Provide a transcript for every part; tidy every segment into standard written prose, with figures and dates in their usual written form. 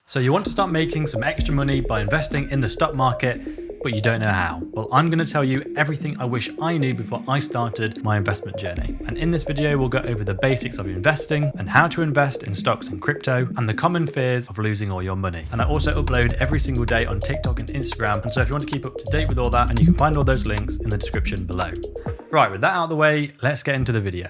So you want to start making some extra money by investing in the stock market, but you don't know how. Well, I'm going to tell you everything I wish I knew before I started my investment journey. And in this video, we'll go over the basics of investing and how to invest in stocks and crypto and the common fears of losing all your money. And I also upload every single day on TikTok and Instagram. And so if you want to keep up to date with all that, and you can find all those links in the description below. Right, with that out of the way, let's get into the video.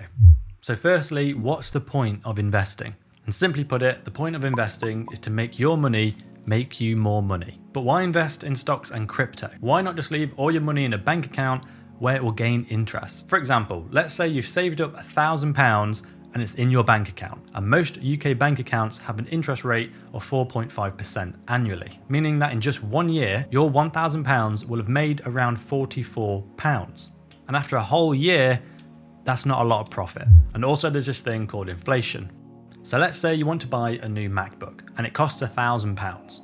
So firstly, what's the point of investing? And simply put it, the point of investing is to make your money make you more money. But why invest in stocks and crypto? Why not just leave all your money in a bank account where it will gain interest? For example, let's say you've saved up £1,000 and it's in your bank account. And most UK bank accounts have an interest rate of 4.5% annually, meaning that in just 1 year, your £1,000 will have made around £44. And after a whole year, that's not a lot of profit. And also there's this thing called inflation. So let's say you want to buy a new MacBook and it costs £1,000.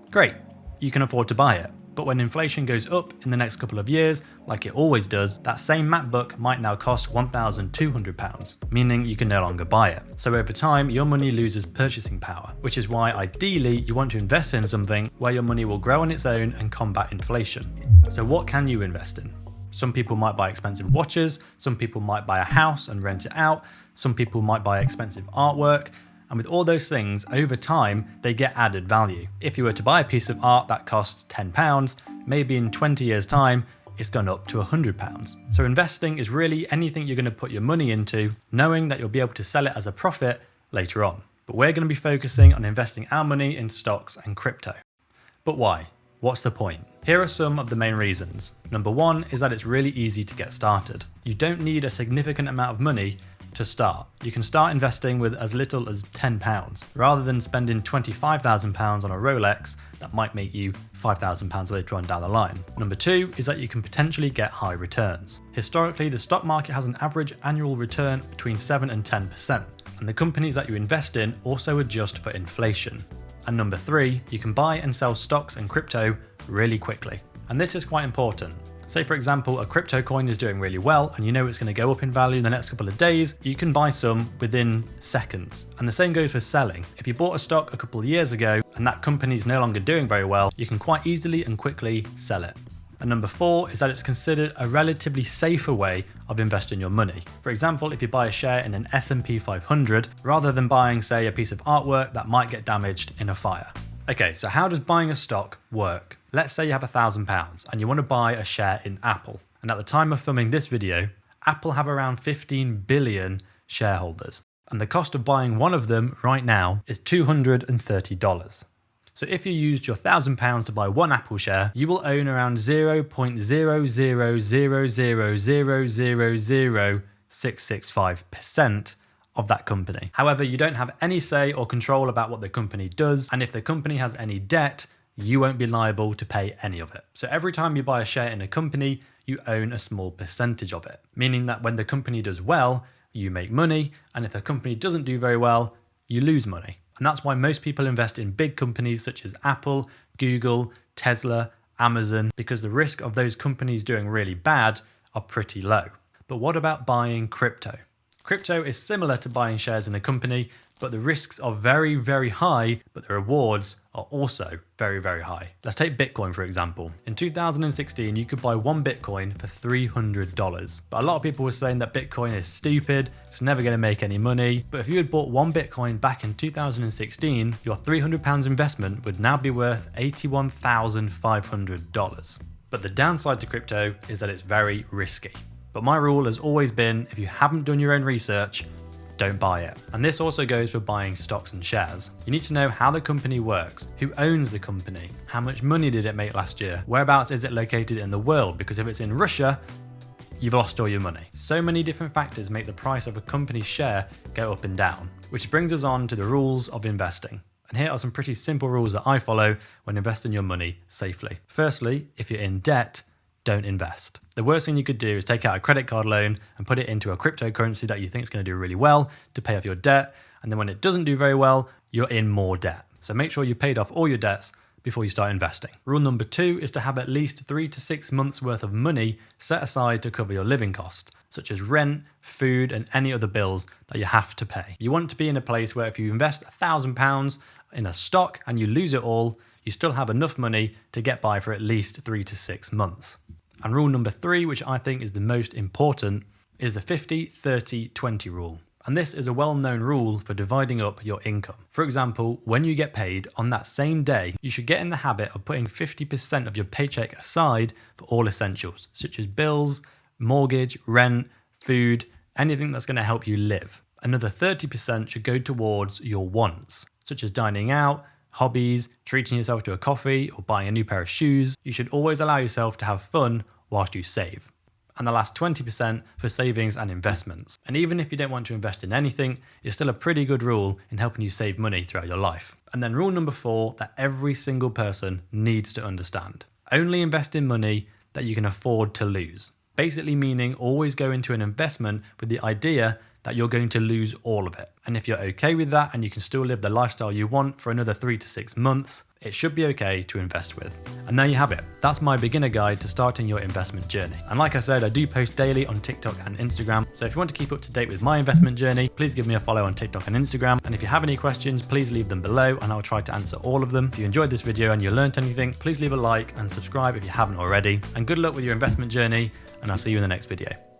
Great, you can afford to buy it. But when inflation goes up in the next couple of years, like it always does, that same MacBook might now cost £1,200, meaning you can no longer buy it. So over time, your money loses purchasing power, which is why ideally you want to invest in something where your money will grow on its own and combat inflation. So what can you invest in? Some people might buy expensive watches, some people might buy a house and rent it out, some people might buy expensive artwork, and with all those things, over time, they get added value. If you were to buy a piece of art that costs £10, maybe in 20 years' time, it's gone up to £100. So investing is really anything you're going to put your money into, knowing that you'll be able to sell it as a profit later on. But we're going to be focusing on investing our money in stocks and crypto. But why? What's the point? Here are some of the main reasons. Number one is that it's really easy to get started. You don't need a significant amount of money to start. You can start investing with as little as £10, rather than spending £25,000 on a Rolex that might make you £5,000 later on down the line. Number two is that you can potentially get high returns. Historically, the stock market has an average annual return between 7 and 10%, and the companies that you invest in also adjust for inflation. And number three, you can buy and sell stocks and crypto really quickly. And this is quite important. Say for example, a crypto coin is doing really well and you know it's going to go up in value in the next couple of days, you can buy some within seconds. And the same goes for selling. If you bought a stock a couple of years ago and that company is no longer doing very well, you can quite easily and quickly sell it. And number four is that it's considered a relatively safer way of investing your money. For example, if you buy a share in an S&P 500, rather than buying, say, a piece of artwork that might get damaged in a fire. Okay, so how does buying a stock work? Let's say you have £1,000 and you want to buy a share in Apple. And at the time of filming this video, Apple have around 15 billion shareholders. And the cost of buying one of them right now is $230. So if you used your £1,000 to buy one Apple share, you will own around 0.000000665% of that company. However, you don't have any say or control about what the company does, and if the company has any debt, you won't be liable to pay any of it. So every time you buy a share in a company, you own a small percentage of it, meaning that when the company does well, you make money, and if the company doesn't do very well, you lose money. And that's why most people invest in big companies such as Apple, Google, Tesla, Amazon, because the risk of those companies doing really bad are pretty low. But what about buying crypto? Crypto is similar to buying shares in a company, but the risks are very, very high, but the rewards are also very, very high. Let's take Bitcoin, for example. In 2016, you could buy one Bitcoin for $300. But a lot of people were saying that Bitcoin is stupid, it's never going to make any money. But if you had bought one Bitcoin back in 2016, your £300 investment would now be worth $81,500. But the downside to crypto is that it's very risky. But my rule has always been, if you haven't done your own research, don't buy it. And this also goes for buying stocks and shares. You need to know how the company works, who owns the company, how much money did it make last year, whereabouts is it located in the world, because if it's in Russia, you've lost all your money. So many different factors make the price of a company's share go up and down, which brings us on to the rules of investing. And here are some pretty simple rules that I follow when investing your money safely. Firstly, if you're in debt, don't invest. The worst thing you could do is take out a credit card loan and put it into a cryptocurrency that you think is going to do really well to pay off your debt. And then when it doesn't do very well, you're in more debt. So make sure you paid off all your debts before you start investing. Rule number two is to have at least 3 to 6 months worth of money set aside to cover your living costs, such as rent, food, and any other bills that you have to pay. You want to be in a place where if you invest £1,000 in a stock and you lose it all, you still have enough money to get by for at least 3 to 6 months. And rule number 3, which I think is the most important, is the 50-30-20 rule. And this is a well-known rule for dividing up your income. For example, when you get paid on that same day, you should get in the habit of putting 50% of your paycheck aside for all essentials, such as bills, mortgage, rent, food, anything that's going to help you live. Another 30% should go towards your wants, such as dining out, hobbies, treating yourself to a coffee, or buying a new pair of shoes. You should always allow yourself to have fun whilst you save. And the last 20% for savings and investments. And even if you don't want to invest in anything, it's still a pretty good rule in helping you save money throughout your life. And then rule number 4 that every single person needs to understand. Only invest in money that you can afford to lose. Basically meaning always go into an investment with the idea that you're going to lose all of it. And if you're okay with that and you can still live the lifestyle you want for another 3 to 6 months, it should be okay to invest with. And there you have it. That's my beginner guide to starting your investment journey. And like I said, I do post daily on TikTok and Instagram. So if you want to keep up to date with my investment journey, please give me a follow on TikTok and Instagram. And if you have any questions, please leave them below and I'll try to answer all of them. If you enjoyed this video and you learned anything, please leave a like and subscribe if you haven't already. And good luck with your investment journey, and I'll see you in the next video.